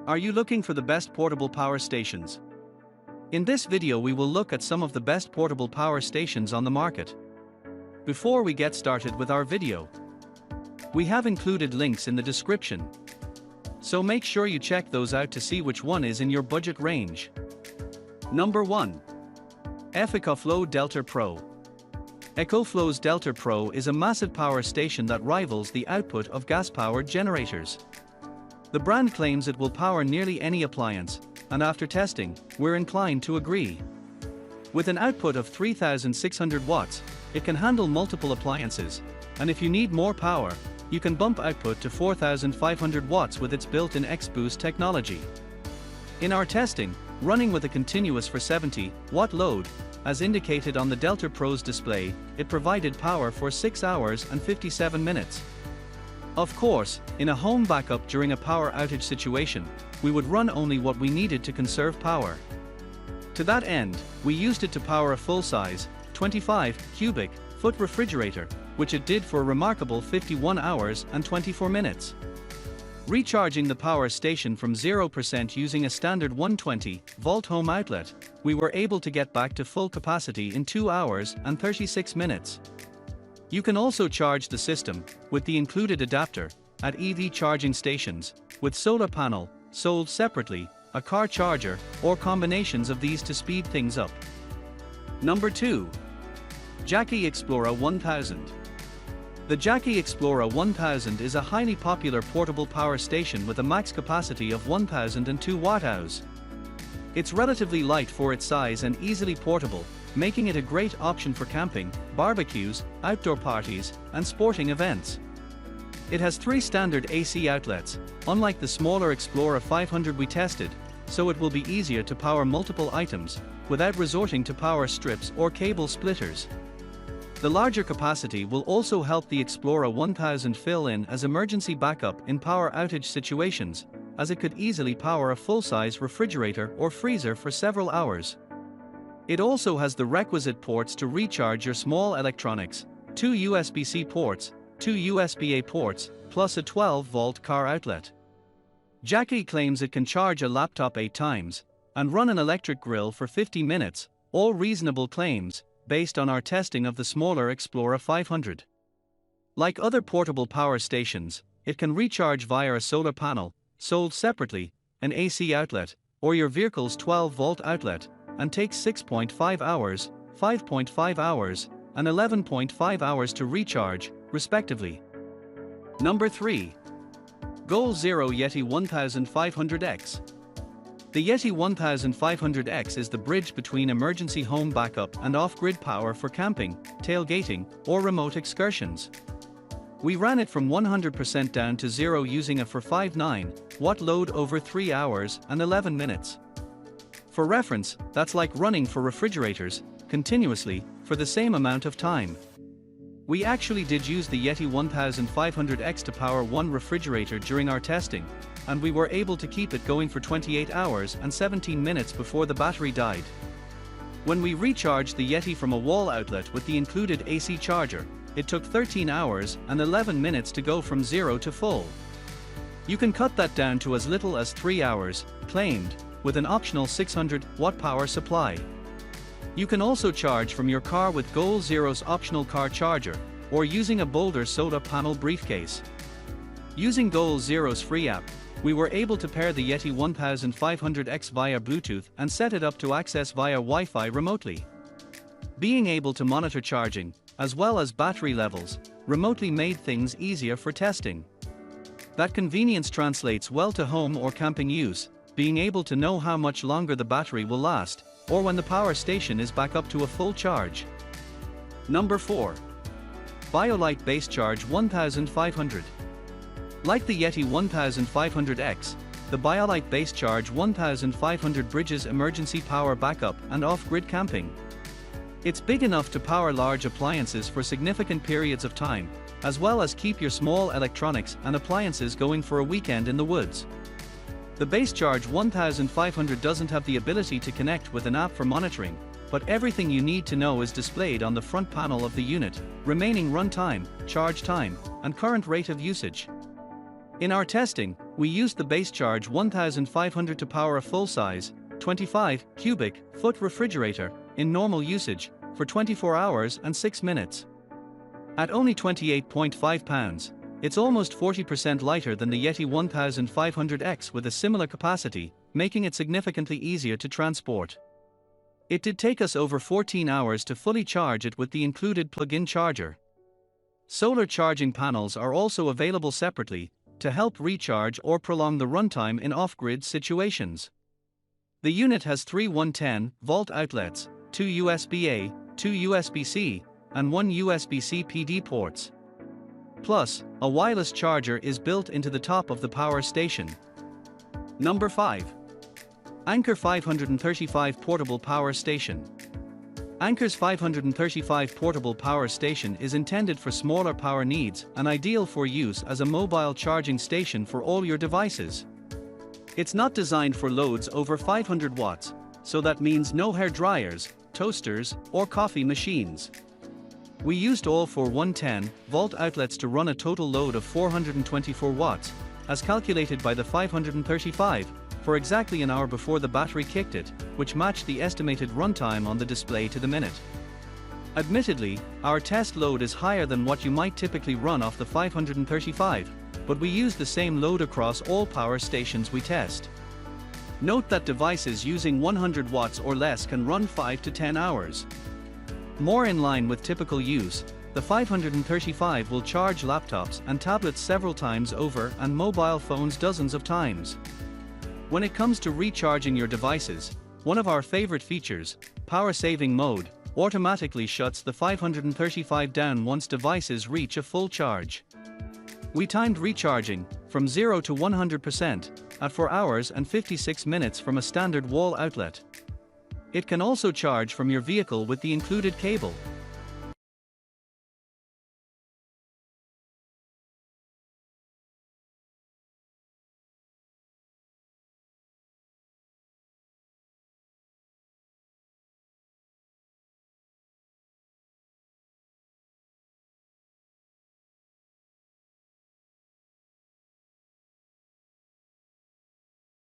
Are you looking for the best portable power stations? In this video we will look at some of the best portable power stations on the market. Before we get started with our video, we have included links in the description, so make sure you check those out to see which one is in your budget range. Number 1. ECOFLOW Delta Pro. ECOFLOW's Delta Pro is a massive power station that rivals the output of gas-powered generators. The brand claims it will power nearly any appliance, and after testing, we're inclined to agree. With an output of 3,600 watts, it can handle multiple appliances, and if you need more power, you can bump output to 4,500 watts with its built-in X-Boost technology. In our testing, running with a continuous 470-watt load, as indicated on the Delta Pro's display, it provided power for 6 hours and 57 minutes. Of course, in a home backup during a power outage situation, we would run only what we needed to conserve power. To that end, we used it to power a full-size, 25-cubic-foot refrigerator, which it did for a remarkable 51 hours and 24 minutes. Recharging the power station from 0% using a standard 120-volt home outlet, we were able to get back to full capacity in 2 hours and 36 minutes. You can also charge the system, with the included adapter, at EV charging stations, with solar panel, sold separately, a car charger, or combinations of these to speed things up. Number 2. Jackery Explorer 1000. The Jackery Explorer 1000 is a highly popular portable power station with a max capacity of 1002 watt-hours. It's relatively light for its size and easily portable, making it a great option for camping, barbecues, outdoor parties, and sporting events. It has 3 standard AC outlets, unlike the smaller Explorer 500 we tested, so it will be easier to power multiple items, without resorting to power strips or cable splitters. The larger capacity will also help the Explorer 1000 fill in as emergency backup in power outage situations, as it could easily power a full-size refrigerator or freezer for several hours. It also has the requisite ports to recharge your small electronics, 2 USB-C ports, 2 USB-A ports, plus a 12-volt car outlet. Jackery claims it can charge a laptop 8 times, and run an electric grill for 50 minutes, all reasonable claims, based on our testing of the smaller Explorer 500. Like other portable power stations, it can recharge via a solar panel, sold separately, an AC outlet, or your vehicle's 12-volt outlet, and takes 6.5 hours, 5.5 hours, and 11.5 hours to recharge, respectively. Number 3. Goal Zero Yeti 1500X. The Yeti 1500X is the bridge between emergency home backup and off-grid power for camping, tailgating, or remote excursions. We ran it from 100% down to 0 using a 459-watt load over 3 hours and 11 minutes. For reference, that's like running for refrigerators, continuously, for the same amount of time. We actually did use the Yeti 1500X to power one refrigerator during our testing, and we were able to keep it going for 28 hours and 17 minutes before the battery died. When we recharged the Yeti from a wall outlet with the included AC charger, it took 13 hours and 11 minutes to go from 0 to full. You can cut that down to as little as 3 hours, claimed, with an optional 600-watt power supply. You can also charge from your car with Goal Zero's optional car charger, or using a Boulder solar panel briefcase. Using Goal Zero's free app, we were able to pair the Yeti 1500X via Bluetooth and set it up to access via Wi-Fi remotely. Being able to monitor charging, as well as battery levels, remotely made things easier for testing. That convenience translates well to home or camping use, being able to know how much longer the battery will last, or when the power station is back up to a full charge. Number 4. BioLite BaseCharge 1500. Like the Yeti 1500X, the BioLite BaseCharge 1500 bridges emergency power backup and off-grid camping. It's big enough to power large appliances for significant periods of time, as well as keep your small electronics and appliances going for a weekend in the woods. The BaseCharge 1500 doesn't have the ability to connect with an app for monitoring, but everything you need to know is displayed on the front panel of the unit: remaining run time, charge time, and current rate of usage. In our testing, We used the BaseCharge 1500 to power a full-size, 25 cubic foot refrigerator, in normal usage, for 24 hours and 6 minutes. At only 28.5 pounds, it's almost 40% lighter than the Yeti 1500X with a similar capacity, making it significantly easier to transport. It did take us over 14 hours to fully charge it with the included plug-in charger. Solar charging panels are also available separately, to help recharge or prolong the runtime in off-grid situations. The unit has 3 110-volt outlets, 2 USB-A, 2 USB-C, and 1 USB-C PD ports. Plus, a wireless charger is built into the top of the power station. Number 5. Anker 535 Portable Power Station. Anker's 535 portable power station is intended for smaller power needs and ideal for use as a mobile charging station for all your devices. It's not designed for loads over 500 watts, so that means no hair dryers, toasters, or coffee machines. We used all 4 110-volt outlets to run a total load of 424 watts, as calculated by the 535, for exactly an hour before the battery kicked it, which matched the estimated runtime on the display to the minute. Admittedly, our test load is higher than what you might typically run off the 535, but we use the same load across all power stations we test. Note that devices using 100 watts or less can run 5 to 10 hours. More in line with typical use, the 535 will charge laptops and tablets several times over and mobile phones dozens of times. When it comes to recharging your devices, one of our favorite features, Power Saving Mode, automatically shuts the 535 down once devices reach a full charge. We timed recharging from 0 to 100% at 4 hours and 56 minutes from a standard wall outlet. It can also charge from your vehicle with the included cable.